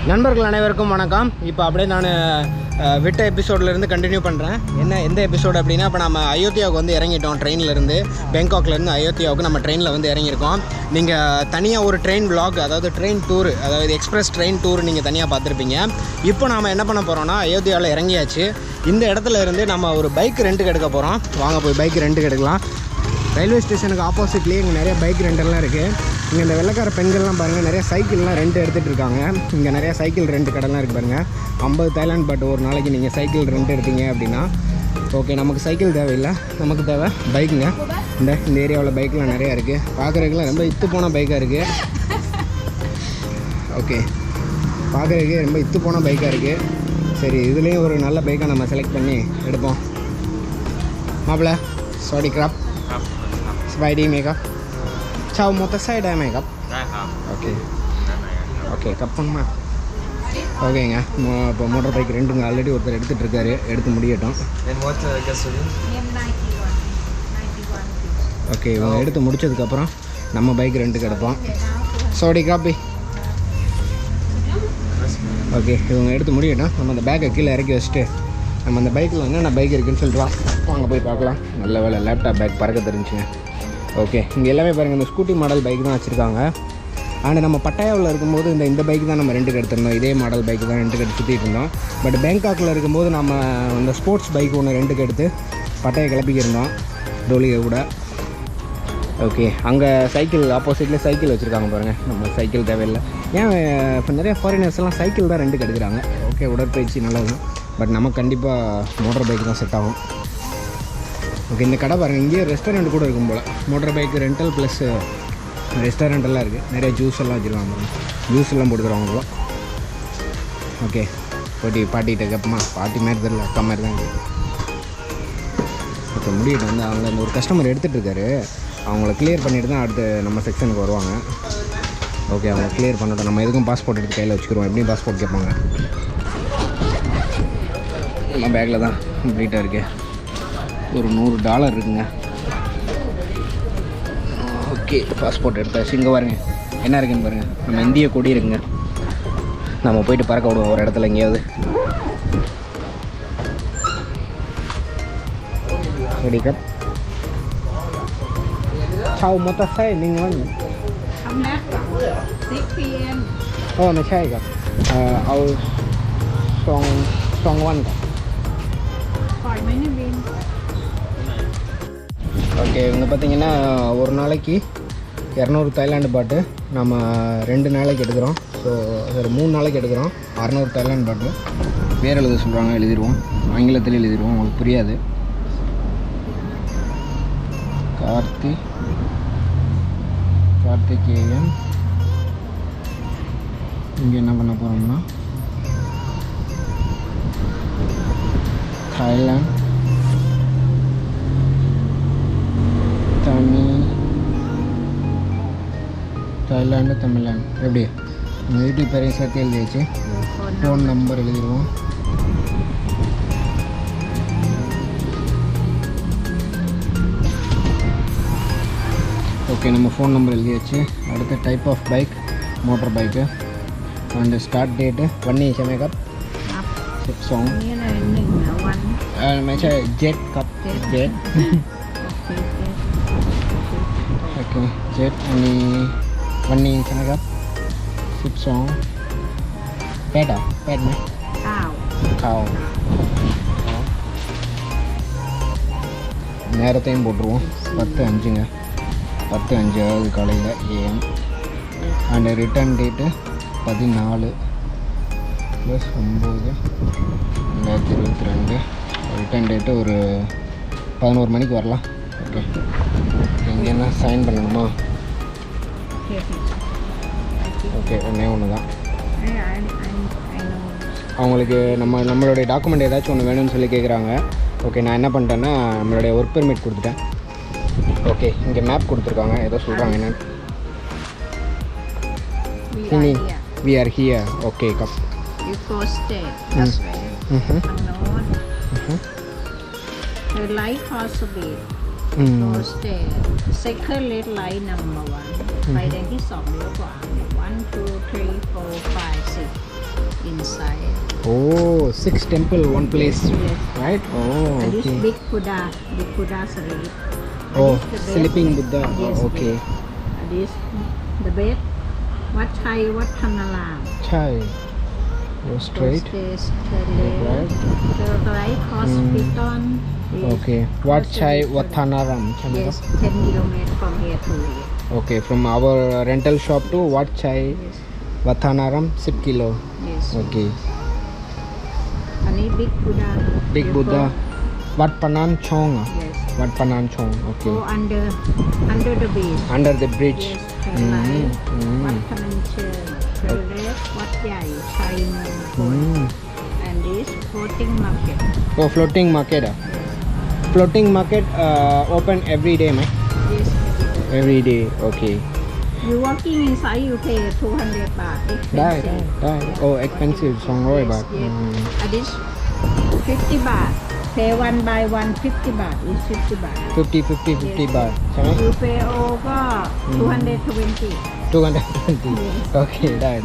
நண்பர்கள் அனைவருக்கும் வணக்கம். இப்போ அப்படியே நான் விட்ட எபிசோட்லேருந்து கண்டினியூ பண்ணுறேன். எந்த எபிசோடு அப்படின்னா, இப்போ நம்ம அயோத்தியாவுக்கு வந்து இறங்கிட்டோம். ட்ரெயின்லேருந்து பேங்காக்லேருந்து அயோத்தியாவுக்கு நம்ம ட்ரெயினில் வந்து இறங்கியிருக்கோம். நீங்கள் தனியாக ஒரு ட்ரெயின் vlog, அதாவது ட்ரெயின் டூர், அதாவது எக்ஸ்பிரஸ் ட்ரெயின் டூர் நீங்கள் தனியாக பார்த்துருப்பீங்க. இப்போ நாம் என்ன பண்ண போகிறோம்னா, அயோத்தியாவில் இறங்கியாச்சு. இந்த இடத்துல இருந்து நம்ம ஒரு பைக் ரெண்ட்டுக்கு எடுக்க போகிறோம். வாங்க போய் பைக் ரெண்ட்டுக்கு எடுக்கலாம். ரயில்வே ஸ்டேஷனுக்கு ஆப்போசிட்லேயே இங்கே நிறைய பைக் ரெண்டெல்லாம் இருக்குது. இங்கே இந்த வெள்ளைக்கார பெண்கள்லாம் பாருங்கள், நிறைய சைக்கிள்லாம் ரெண்ட் எடுத்துகிட்டு இருக்காங்க. இங்கே நிறைய சைக்கிள் ரெண்ட் கடைலாம் இருக்குது பாருங்கள். 50 தாய்லாந்து பட் ஒரு நாளைக்கு நீங்கள் சைக்கிள் ரெண்ட் எடுத்தீங்க அப்படின்னா ஓகே. நமக்கு சைக்கிள் தேவையில்லை, நமக்கு தேவை பைக்குங்க. இந்த ஏரியாவில் பைக்கெலாம் நிறையா இருக்குது. பார்க்குறதுக்குலாம் ரொம்ப இத்து போன பைக்காக இருக்குது. ஓகே, பார்க்குறதுக்கு ரொம்ப இத்து போன பைக்காக இருக்குது. சரி, இதுலேயும் ஒரு நல்ல பைக்காக நம்ம செலக்ட் பண்ணி எடுப்போம். மாப்பிள்ள சாரி கிராப் Spai đi mày cấp. Chào motorcycle đây mày cấp. Đây không? Ok. Ok, Cubbon மா. ஓகேங்க, இப்போ மோட்டர் பைக் ரெண்டுங்க ஆல்ரெடி ஒருத்தர் எடுத்துகிட்டு இருக்காரு. எடுத்து முடியட்டும். ஓகே, இவங்க எடுத்து முடிச்சதுக்கப்புறம் நம்ம பைக் ரெண்டுக்கு எடுப்போம். சோடி காப்பி. ஓகே, இவங்க எடுத்து முடியட்டும். நம்ம அந்த பேக்கை கீழே இறக்கி வச்சுட்டு நம்ம அந்த பைக்கில் என்னென்ன பைக் இருக்குதுன்னு சொல்லிட்டு வாங்க போய் பார்க்கலாம். நல்ல வேலை லேப்டாப் பேக் பறக்க தெரிஞ்சுங்க. ஓகே, இங்கே எல்லாமே பாருங்கள், இந்த ஸ்கூட்டி மாடல் பைக் தான் வச்சுருக்காங்க. அண்ட் நம்ம பட்டாயாவில் இருக்கும்போது இந்த பைக் தான் நம்ம ரெண்டுக்கு எடுத்திருந்தோம். இதே மாடல் பைக் தான் ரெண்டுக்கு எடுத்து சுற்றிட்டு இருந்தோம். பட் பேங்காக்கில் இருக்கும்போது நம்ம இந்த ஸ்போர்ட்ஸ் பைக் ஒன்று ரெண்டுக்கு எடுத்து பட்டாயை கிளப்பிக்கிருந்தோம் டோலியை கூட. ஓகே, அங்கே சைக்கிள் ஆப்போசிட்டில் சைக்கிள் வச்சுருக்காங்க பாருங்கள். நம்ம சைக்கிள் தேவையில்லை. ஏன் இப்போ நிறைய ஃபாரினர்ஸ்லாம் சைக்கிள் தான் ரெண்டுக்கு எடுக்கிறாங்க. ஓகே, உடற்பயிற்சி நல்லது. பட் நமக்கு கண்டிப்பாக மோட்டர் பைக் தான் செட் ஆகும். ஓகே, இந்த கடை பாருங்கள், இங்கேயே ரெஸ்டாரண்ட் கூட இருக்கும் போல். மோட்டர் பைக் ரெண்டல் ப்ளஸ் ரெஸ்டாரண்ட்டெல்லாம் இருக்குது. நிறைய ஜூஸ் எல்லாம் வச்சுருவாங்க. ஜூஸ் எல்லாம் போட்டு தருவாங்க போல். ஓகே, பாட்டிகிட்ட கேட்போமா? பாட்டி மாதிரி தெரியல, அக்கா மாதிரி தான் இருக்குது. ஓகே, முடியிட்டு வந்து அவங்க இந்த ஒரு கஸ்டமர் எடுத்துகிட்டு இருக்காரு. அவங்கள கிளியர் பண்ணிவிட்டு தான் அடுத்து நம்ம செக்ஷனுக்கு வருவாங்க. ஓகே, அவங்க கிளியர் பண்ணட்டும். நம்ம எதுக்கும் பாஸ்போர்ட் எடுத்து கையில் வச்சுக்கிறோம். எப்படியும் பாஸ்போர்ட் கேட்பாங்க. நம்ம பேக்கில் தான் கம்ப்ளீட்டாக இருக்குது. ஒரு $100 இருக்குங்க. ஓகே, பாஸ்போர்ட் எடுத்தாச்சு. இங்கே பாருங்க என்ன இருக்குன்னு பாருங்கள். நம்ம இந்திய கொடி இருக்குங்க. நம்ம போயிட்டு பறக்க விடுவோம் ஒரு இடத்துல எங்கேயாவது. ரெடி கப் சாவு மொத்த சாய் நீங்கள் வந்து ஓ நான் சாய் கப் அவ் song 1 கப். ஓகே, இவங்க பார்த்திங்கன்னா ஒரு நாளைக்கு 200 தாய்லாந்து பாட்டு நம்ம 2 நாளைக்கு எடுக்கிறோம். ஸோ ஒரு 3 நாளைக்கு எடுக்கிறோம். 600 தாய்லாந்து பாட்டு. பேர் எழுத சொல்கிறாங்க, எழுதிடுவோம். ஆங்கிலத்தில் எழுதிடுவோம், உங்களுக்கு புரியாது. கார்த்திகேயன். இங்கே என்ன பண்ண போகிறோம்னா, தாய்லாந்து தமிழ்நாடு எப்படி நம்ம யூடியூப் பேரையும் சேர்த்து எழுதி வச்சு ஃபோன் நம்பர் எழுதிடுவோம். ஓகே, நம்ம ஃபோன் நம்பர் எழுதி வச்சு அடுத்த type of bike motor bike and start date பண்ணி makeup song mấy chơi jet cup jet ok jet ini Vanni sana kap sip song pet à pet mấy cow நேரத்தையும் போட்டுருவோம். 10:05ங்க. 10:05 காலையில் AM and return date 14+9 2022. Return date ஒரு 11 மணிக்கு வரலாம். Okay, இங்கே என்ன sign பண்ணணுமா? ஓகே, ஒன்று தான். அவங்களுக்கு நம்மளுடைய டாக்குமெண்ட் ஏதாச்சும் ஒன்று வேணும்னு சொல்லி கேட்குறாங்க. ஓகே, நான் என்ன பண்ணிட்டேன்னா நம்மளுடைய ஒர்க் பெர்மிட் கொடுத்துட்டேன். ஓகே, இங்கே மேப் கொடுத்துருக்காங்க. ஏதோ சொல்கிறாங்க என்னன்னு. We are here. Okay, kap. You go straight. That's way. The light possibly. Go straight. Second red light number 1. By then he saw me. 1, 2, 3, 4, 5, 6. Oh, 6 temple, one place, Yes. right? Oh, And this okay. big Buddha sleep. Oh, And this the bed. sleeping Buddha. Yes, Oh, okay. bed. And this the bed. Wat Chai Wat Thanaram. Chai. Go straight. Stairs, the left, Right. the right hospital. is Okay. Wat Chai hospital. Vathanaram. Yes, 10 kilometers from here to here. Okay, from our rental shop to Wat Chai Yes, Vathanaram, 6 kilo. yes. Okay. And this big Buddha. Big You Buddha. Go, Wat Panan Chong. yes. Wat Panan Chong. Okay. Go under the bridge. Under the bridge. Yes, turn right. Mm. Wat Pananchen. Turn left. Wat Yai. Chai Mong. Mm. And this floating market. Oh, floating market. Floating market open every day, man. Yes. Every day. Okay. You walking inside, you pay 200 baht. Die. Expensive. Oh, expensive. 200 baht. Yes. Mm. And this 50 baht. Pay one by one, 50 baht is 50 baht. 50 baht. Chama? You pay over 220. 220. Okay toy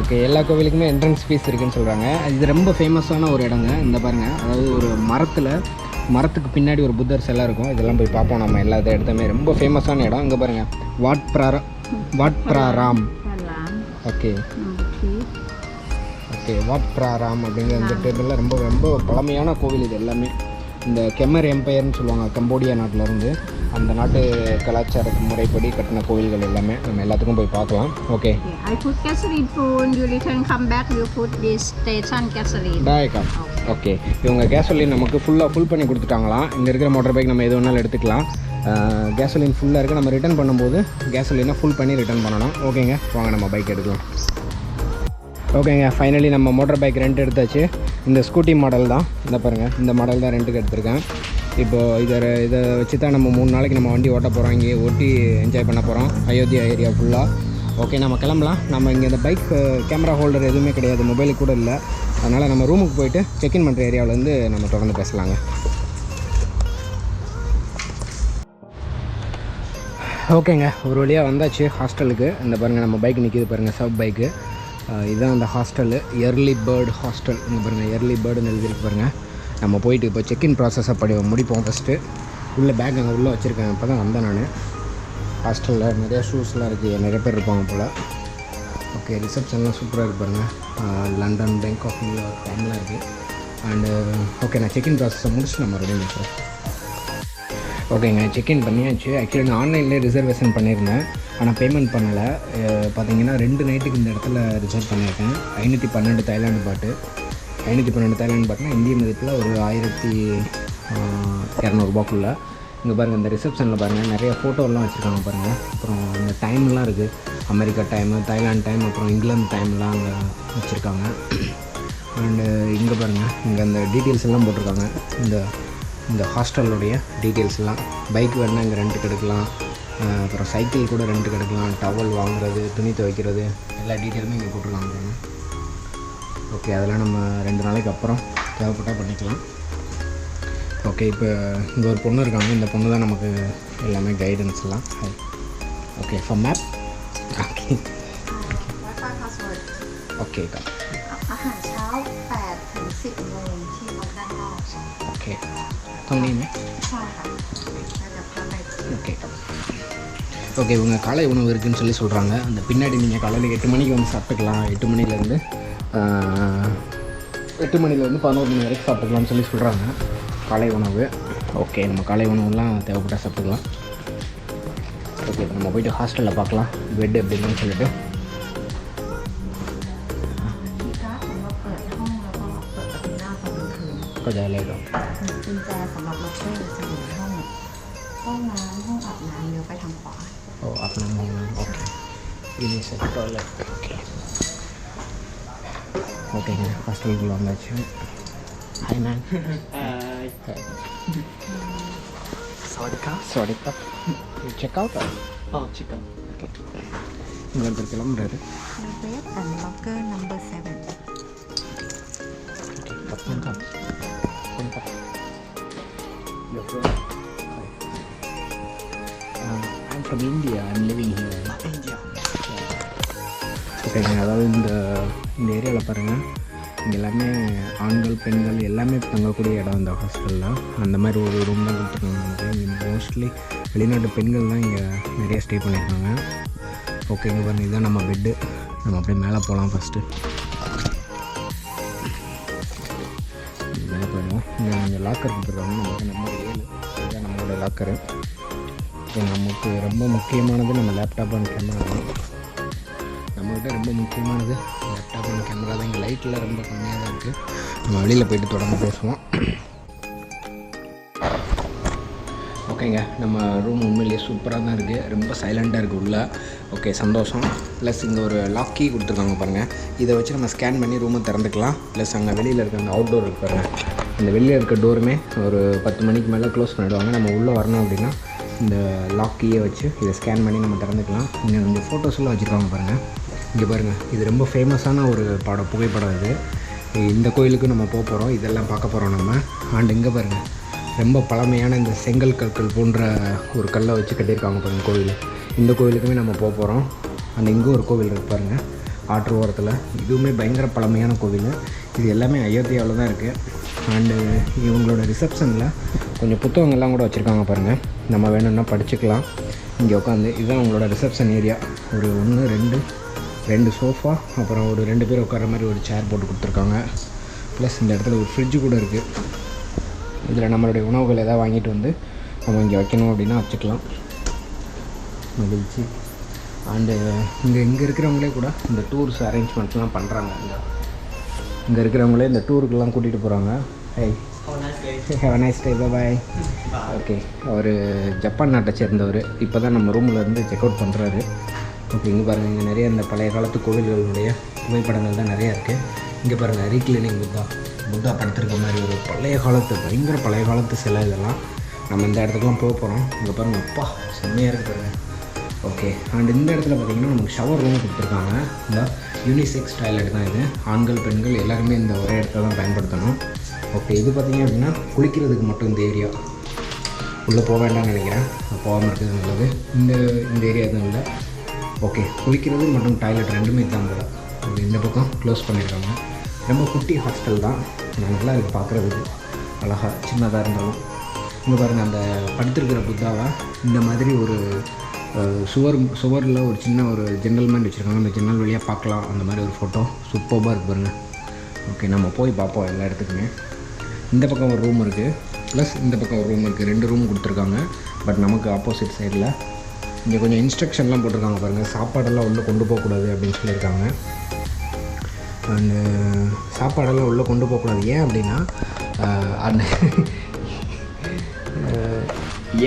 okay எல்லா கோவிலுக்குமே entrance fees இருக்குன்னு சொல்கிறாங்க. இது ரொம்ப ஃபேமஸான ஒரு இடங்க. இந்த பாருங்கள், அதாவது ஒரு மரத்துக்கு பின்னாடி ஒரு புத்தர் சிலை இருக்கும். இதெல்லாம் போய் பார்ப்போம் நம்ம எல்லா இடத்துமே. ரொம்ப ஃபேமஸான இடம். இங்கே பாருங்கள், Wat Phra Ram. Salam. Okay Number 3. Okay Wat Phra Ram அப்படிங்கிற இந்த டேபிளில் ரொம்ப ரொம்ப பழமையான கோவில் இது எல்லாமே. இந்த கெமர் எம்பையர்னு சொல்லுவாங்க, கம்போடியா நாட்டிலேருந்து. அந்த நாட்டு கலாச்சார முறைப்படி கட்டின கோவில்கள் எல்லாமே நம்ம எல்லாத்துக்கும் போய் பார்க்கலாம். Okay Okay, I put gasoline full. You return come back. You put this station gasoline. டாய்க்கா. ஓகே, இவங்க கேசோலின் நமக்கு ஃபுல் பண்ணி கொடுத்துட்டாங்களாம். இங்கே இருக்கிற மோட்டர் பைக் நம்ம எது வேணாலும் எடுத்துக்கலாம். கேசோலின் ஃபுல்லாக இருக்குது. நம்ம ரிட்டர்ன் பண்ணும்போது கேசோலினை ஃபுல் பண்ணி ரிட்டர்ன் பண்ணணும். ஓகேங்க, வாங்க நம்ம பைக் எடுக்கலாம். ஓகேங்க, ஃபைனலி நம்ம மோட்டர் பைக் ரெண்ட் எடுத்தாச்சு. இந்த ஸ்கூட்டி மாடல் தான். இந்த பாருங்கள், இந்த மாடல் தான் ரெண்ட்டுக்கு எடுத்திருக்கேன். இப்போது இதை வச்சு தான் நம்ம 3 நாளைக்கு நம்ம வண்டி ஓட்ட போகிறோம். இங்கே ஓட்டி என்ஜாய் பண்ண போகிறோம் அயோத்தியா ஏரியா ஃபுல்லாக. ஓகே, நம்ம கிளம்பலாம். நம்ம இங்கே இந்த பைக் கேமரா ஹோல்டர் எதுவுமே கிடையாது, மொபைலுக்கு கூட இல்லை. அதனால் நம்ம ரூமுக்கு போயிட்டு செக்இன் பண்ணுற ஏரியாவிலேருந்து நம்ம தொடர்ந்து பேசலாங்க. ஓகேங்க, ஒரு வழியாக வந்தாச்சு ஹாஸ்டலுக்கு. இந்த பாருங்கள், நம்ம பைக் நிற்கிது பாருங்கள், சப் பைக்கு. இதுதான் அந்த ஹாஸ்டலு, எர்லி பேர்டு ஹாஸ்டல். இங்கே பாருங்கள், எர்லி பேர்டுன்னு எழுதிருக்கு பாருங்கள். நம்ம போயிட்டு இப்போ செக்இன் ப்ராசஸை முடிப்போம் ஃபஸ்ட்டு. உள்ளே பேக் அங்கே உள்ளே வச்சுருக்கேன். இப்போ தான் வந்தேன் நான். ஹாஸ்டலில் நிறையா ஷூஸ்லாம் இருக்குது, நிறைய பேர் இருப்பாங்க போல். ஓகே, ரிசப்ஷன்லாம் சூப்பராக இருக்குது பாருங்கள். லண்டன், பேங்காக், நியூயார்க் டைம்லாம் இருக்குது. அண்டு ஓகே, நான் செக்இன் ப்ராசஸை முடிச்சுட்டு நம்ம மறுபடியும் பேசுகிறேன். ஓகேங்க, செக்இன் பண்ணியாச்சு. ஆக்சுவலி நான் ஆன்லைன்லேயே ரிசர்வேஷன் பண்ணியிருந்தேன், ஆனால் பேமெண்ட் பண்ணலை. பார்த்தீங்கன்னா 2 நைட்டுக்கு இந்த இடத்துல ரிசர்வ் பண்ணியிருக்கேன். 512 தாய்லாந்து பாட்டு. 512 தாய்லாந்து பாட்டுனா இந்திய மதிப்பில் ஒரு 1200 இங்கே பாருங்கள், இந்த ரிசப்ஷனில் பாருங்கள் நிறைய ஃபோட்டோலாம் வச்சுருக்காங்க பாருங்கள். அப்புறம் இந்த டைம்லாம் இருக்குது, அமெரிக்கா டைமு, தாய்லாந்து டைம், அப்புறம் இங்கிலாந்து டைம்லாம் அங்கே வச்சுருக்காங்க. அண்டு இங்கே பாருங்கள், இங்கே அந்த டீட்டெயில்ஸ் எல்லாம் போட்டிருக்காங்க. இந்த ஹாஸ்டலுடைய டீட்டெயில்ஸ் எல்லாம். பைக் வேணால் இங்கே ரெண்ட்டுக்கு எடுக்கலாம். அப்புறம் சைக்கிள் கூட ரெண்ட்டுக்கு எடுக்கலாம். டவல் வாங்குறது, துணி துவைக்கிறது, எல்லா டீட்டெயிலுமே இங்கே போட்டிருக்காங்க பாருங்கள். ஓகே, அதெல்லாம் நம்ம 2 நாளைக்கு அப்புறம் தேவைப்பட்டால் பண்ணிக்கலாம். ஓகே, இப்போ இங்கே ஒரு பொண்ணு இருக்காங்க. இந்த பொண்ணு தான் நமக்கு எல்லாமே கைடன்ஸ் எல்லாம். Okay, for map. ஓகே ஓகேக்கா. อาหารเช้า8 ถึง 10 โมงที่วัดด้านนอก ஓகே, ตรงนี้ไหม ใช่ค่ะแล้วเดี๋ยวพาไปที่ ஓகே ஓகே, இவங்க காலை உணவு இருக்குதுன்னு சொல்கிறாங்க. அந்த பின்னாடி நீங்கள் காலையில் 8 மணிக்கு வந்து சாப்பிட்டுக்கலாம். 8 மணிலேருந்து 11 மணி வரைக்கும் சாப்பிட்டுக்கலாம்னு சொல்கிறாங்க காலை உணவு. ஓகே, நம்ம காலை உணவுலாம் தேவைப்பட்டால் சாப்பிட்டுக்கலாம். ஓகே, இப்போ நம்ம போய்ட்டு ஹாஸ்டலில் பார்க்கலாம் பெட் எப்படின்னு சொல்லிட்டு. ที่การ์ดสำหรับเปิดห้องแล้วก็เปิดประตูหน้าตอนกลางคืน ก็จะอะไรก็ กุญแจสำหรับล็อกเกอร์จะอยู่ในห้องน้ำห้องอาบน้ำเลี้ยวไปทางขวา โอ้อาบน้ำห้องน้ำโอเคini saya toilet. Oke. Oke, hostel belum baca. Hai man. Hai. Sawadika. Sawadika. You check out or? Oh, chicken. Oke. Tinggal berkilam berarti. The bed and locker number 7 Oke, lengkap. Lengkap. Your friend. I'm from India. I'm living here. India. ஓகேங்க, அதாவது இந்த ஏரியாவில் பாருங்கள், இங்கே எல்லாமே ஆண்கள் பெண்கள் எல்லாமே தங்கக்கூடிய இடம் இந்த ஹாஸ்டலில். அந்த மாதிரி ஒரு ரூம் தான் கொடுத்துருக்காங்க நமக்கு. இங்கே மோஸ்ட்லி வெளிநாட்டு பெண்கள் தான் இங்கே நிறைய ஸ்டே பண்ணியிருக்காங்க. ஓகே, இங்கே பாருங்கள், இதுதான் நம்ம பெட்டு. நம்ம அப்படியே மேலே போகலாம். ஃபஸ்ட்டு மேலே போயிடுவோம். இங்கே லாக்கர் கொடுத்துருக்காங்க நமக்கு. நம்பர் 7 இதுதான் நம்மளோட லாக்கரு. ஸோ நமக்கு ரொம்ப முக்கியமானது நம்ம லேப்டாப் அண்ட் கேமரா தான். நம்மகிட்ட ரொம்ப முக்கியமானது லேப்டாப் அண்ட் கேமரா தான். இங்கே லைட்டில் ரொம்ப கம்மியாக தான் இருக்குது. நம்ம வெளியில் போய்ட்டு தொடர்ந்து பேசுவோம். ஓகேங்க, நம்ம ரூம் உண்மையிலேயே சூப்பராக தான் இருக்குது. ரொம்ப சைலண்ட்டாக இருக்குது உள்ளே. ஓகே, சந்தோஷம். ப்ளஸ் இங்கே ஒரு லாக் கீ கொடுத்துருக்காங்க பாருங்கள். இதை வச்சு நம்ம ஸ்கேன் பண்ணி ரூமை திறந்துக்கலாம். ப்ளஸ் அங்கே வெளியில் இருக்க அந்த அவுட்டோர் இருக்கு பாருங்கள். இந்த வெளியில் இருக்க டோருமே ஒரு 10 மணிக்கு மேலே க்ளோஸ் பண்ணிவிடுவாங்க. நம்ம உள்ளே வரணும் அப்படின்னா இந்த லாக் கீயை வச்சு இதை ஸ்கேன் பண்ணி நம்ம திறந்துக்கலாம். இங்கே கொஞ்சம் ஃபோட்டோஸ்லாம் வச்சுருக்காங்க பாருங்கள். இங்கே பாருங்கள், இது ரொம்ப ஃபேமஸான ஒரு புகைப்படம் இது. இந்த கோயிலுக்கு நம்ம போக போகிறோம். இதெல்லாம் பார்க்க போகிறோம் நம்ம. அண்ட் இங்கே பாருங்கள், ரொம்ப பழமையான இந்த செங்கல் கற்கள் போன்ற ஒரு கல்லை வச்சு கட்டியிருக்காங்க பாருங்கள் கோவில். இந்த கோவிலுக்குமே நம்ம போக போகிறோம். அண்ட் இங்கே ஒரு கோவில் இருக்குது பாருங்கள், ஆற்று ஓரத்தில். இதுவுமே பயங்கர பழமையான கோவில். இது எல்லாமே அயோத்தியாவில் தான் இருக்குது. அண்டு இவங்களோட ரிசப்ஷனில் கொஞ்சம் புத்தகங்கள்லாம் கூட வச்சுருக்காங்க பாருங்கள். நம்ம வேணும்னா படிச்சுக்கலாம் இங்கே உட்காந்து. இதுதான் அவங்களோட ரிசப்ஷன் ஏரியா. ஒரு 1 2 சோஃபா, அப்புறம் ஒரு 2 பேர் உட்கார மாதிரி ஒரு சேர் போட்டு கொடுத்துருக்காங்க. ப்ளஸ் இந்த இடத்துல ஒரு ஃப்ரிட்ஜு கூட இருக்குது. இதில் நம்மளுடைய உணவுகள் எதாவது வாங்கிட்டு வந்து நம்ம இங்கே வைக்கணும் அப்படின்னா வச்சுக்கலாம். மகிழ்ச்சி. அண்டு இங்கே இருக்கிறவங்களே கூட இந்த டூர்ஸ் அரேஞ்ச்மெண்ட்ஸ்லாம் பண்ணுறாங்க. இங்கே இருக்கிறவங்களே இந்த டூருக்கெல்லாம் கூட்டிகிட்டு போகிறாங்க. Hi, have a nice day, bye. Okay, அவர் ஜப்பான் நாட்டை சேர்ந்தவர். இப்போ தான் நம்ம ரூமில் இருந்து செக் அவுட் பண்ணுறாரு. ஓகே, இங்கே பாருங்கள், இங்கே நிறைய இந்த பழைய காலத்து கோவில்களுடைய புகைப்படங்கள் தான் நிறையா இருக்குது. இங்கே பாருங்கள், ரீக்ளீனிங் புத்தா படுத்திருக்க மாதிரி ஒரு பயங்கர பழைய காலத்து சிலை. இதெல்லாம் நம்ம இந்த இடத்துக்குலாம் போக போகிறோம். இங்கே பாருங்கள், அப்பா செம்மையாக இருக்குது பாருங்கள். ஓகே, அண்ட் இந்த இடத்துல பார்த்திங்கன்னா நமக்கு ஷவர் ரூம் கொடுத்துருக்காங்க. இந்த யூனிசெக்ஸ் டாய்லெட் தான் இது. ஆண்கள் பெண்கள் எல்லாருமே இந்த ஒரே இடத்துல தான் பயன்படுத்தணும். ஓகே, இது பார்த்திங்க அப்படின்னா குளிக்கிறதுக்கு மட்டும் இந்த ஏரியா. உள்ளே போக வேண்டாம்னு நினைக்கிறேன், போகாமல் இருக்கிறது நல்லது. இந்த ஏரியா எதுவும் இல்லை. ஓகே, குளிக்கிறது மற்றும் டாய்லெட் ரெண்டுமே தான் போல. இந்த பக்கம் க்ளோஸ் பண்ணியிருக்காங்க. ரொம்ப குட்டி ஹாஸ்டல் தான். நல்லா இருக்குது பார்க்குறதுக்கு, அழகாக சின்னதாக இருந்தாலும். இங்கே பாருங்கள், அந்த படுத்திருக்கிற புத்தாவை இந்த மாதிரி ஒரு சுவரில் ஒரு சின்ன ஒரு ஜன்னல் வச்சுருக்காங்க. அந்த ஜன்னல் வழியாக பார்க்கலாம். அந்த மாதிரி ஒரு ஃபோட்டோ சூப்பராக இருக்குது பாருங்கள். ஓகே, நம்ம போய் பார்ப்போம் எல்லா இடத்துக்குமே. இந்த பக்கம் ஒரு ரூம் இருக்குது, ப்ளஸ் இந்த பக்கம் ஒரு ரூம் இருக்குது. 2 ரூம் கொடுத்துருக்காங்க. பட் நமக்கு ஆப்போசிட் சைடில் இங்கே கொஞ்சம் இன்ஸ்ட்ரக்ஷன்லாம் போட்டிருக்காங்க பாருங்கள். சாப்பாடெல்லாம் உள்ளே கொண்டு போகக்கூடாது அப்படின்னு சொல்லியிருக்காங்க. அண்டு சாப்பாடெல்லாம் உள்ளே கொண்டு போகக்கூடாது. ஏன் அப்படின்னா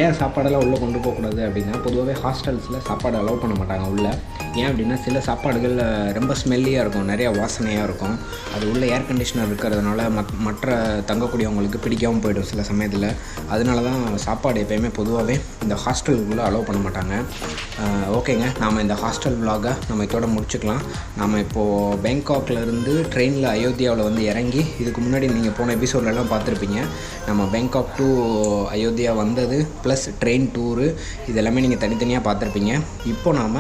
ஏன் சாப்பாடெல்லாம் உள்ளே கொண்டு போகக்கூடாது அப்படின்னா, பொதுவாகவே ஹாஸ்டல்ஸில் சாப்பாடு அலோவ் பண்ண மாட்டாங்க உள்ளே. ஏன் அப்படின்னா சில சாப்பாடுகள் ரொம்ப ஸ்மெல்லியாக இருக்கும், நிறையா வாசனையாக இருக்கும். அது உள்ளே ஏர் கண்டிஷனர் இருக்கிறதுனால மற்ற தங்கக்கூடியவங்களுக்கு பிடிக்காமல் போய்டும் சில சமயத்தில். அதனால தான் சாப்பாடு எப்போயுமே பொதுவாகவே இந்த ஹாஸ்டலுக்குள்ளே அலோவ் பண்ண மாட்டாங்க. ஓகேங்க, நாம் இந்த ஹாஸ்டல் விலாகை நம்ம இதோட முடிச்சுக்கலாம். நாம் இப்போது பேங்காக்லேருந்து ட்ரெயினில் அயோத்தியாவில் வந்து இறங்கி, இதுக்கு முன்னாடி நீங்கள் போன எபிசோட்லலாம் பார்த்துருப்பீங்க. நம்ம பேங்காக் டு அயோத்தியா வந்தது ப்ளஸ் ட்ரெயின் டூரு இதெல்லாமே நீங்கள் தனித்தனியாக பார்த்துருப்பீங்க. இப்போ நாம்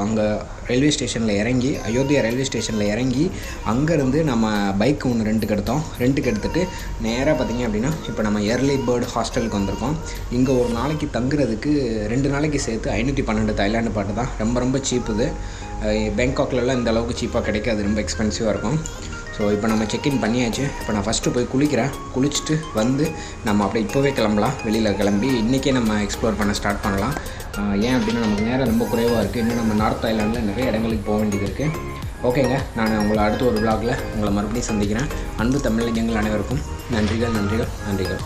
அங்கே ரயில்வே ஸ்டேஷனில் இறங்கி, அயோத்தியா ரயில்வே ஸ்டேஷனில் இறங்கி அங்கேருந்து நம்ம பைக் ஒன்று ரெண்டுக்கு எடுத்துகிட்டு நேராக பார்த்திங்க அப்படின்னா இப்போ நம்ம ஏர்லி பேர்டு ஹாஸ்டலுக்கு வந்திருக்கோம். இங்கே ஒரு நாளைக்கு தங்குறதுக்கு 2 நாளைக்கு சேர்த்து 512 தாய்லாந்து பாட்டு தான். ரொம்ப சீப்புது. பேங்காக்லலாம் இந்த அளவுக்கு சீப்பாக கிடைக்காது, ரொம்ப எக்ஸ்பென்சிவாக இருக்கும். ஸோ இப்போ நம்ம செக்இன் பண்ணியாச்சு. இப்போ நான் ஃபஸ்ட்டு போய் குளிச்சுட்டு வந்து நம்ம அப்படியே இப்போவே கிளம்பலாம். வெளியில் கிளம்பி இன்றைக்கே நம்ம எக்ஸ்ப்ளோர் பண்ண ஸ்டார்ட் பண்ணலாம். ஏன் அப்படின்னா நமக்கு நேரம் ரொம்ப குறைவாக இருக்குது. இன்னும் நம்ம நார்த் தாய்லாண்டில் நிறைய இடங்களுக்கு போக வேண்டியது இருக்குது. ஓகேங்க, நான் உங்களை அடுத்த ஒரு விலாகில் உங்களை மறுபடியும் சந்திக்கிறேன். அன்பு தமிழ் நெஞ்சங்கள் அனைவருக்கும் நன்றிகள்.